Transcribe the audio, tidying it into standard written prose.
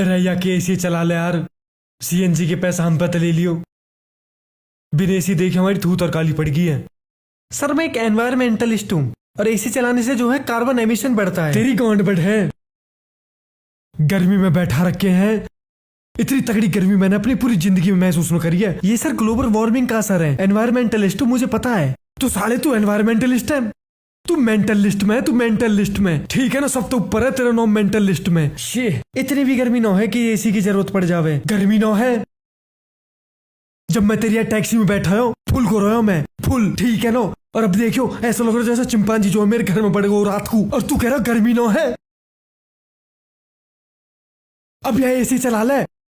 रैया के एसी चला ले यार। सीएनजी के पैसा हम पे ले लियो। बिना एसी देखे हमारी थूत और काली पड़ गई है। सर मैं एक एनवायरमेंटलिस्ट हूँ और एसी चलाने से जो है कार्बन एमिशन बढ़ता है। तेरी गांड बढ़ है। गर्मी में बैठा रखे हैं। इतनी तगड़ी गर्मी मैंने अपनी पूरी जिंदगी में महसूस न करी है। ये सर ग्लोबल वार्मिंग का असर है। एनवायरमेंटलिस्ट मुझे पता है। तो साले तू एनवायरमेंटलिस्ट है, तू मेंटल लिस्ट में, तू मेंटल लिस्ट में, ठीक है ना। सब तो ऊपर है, तेरा नाम मेंटल लिस्ट में। शे इतनी भी गर्मी ना है कि एसी की जरूरत पड़ जावे। गर्मी ना है। जब मैं तेरी टैक्सी में बैठा हूँ फुल को रहा हूँ मैं, फुल, ठीक है ना। और अब देखियो ऐसा लग रहा है जैसा चिंपांजी जो है मेरे घर में पड़ेगा वो रात को, और तू कह रहा गर्मी ना है। अब यह एसी चला ले।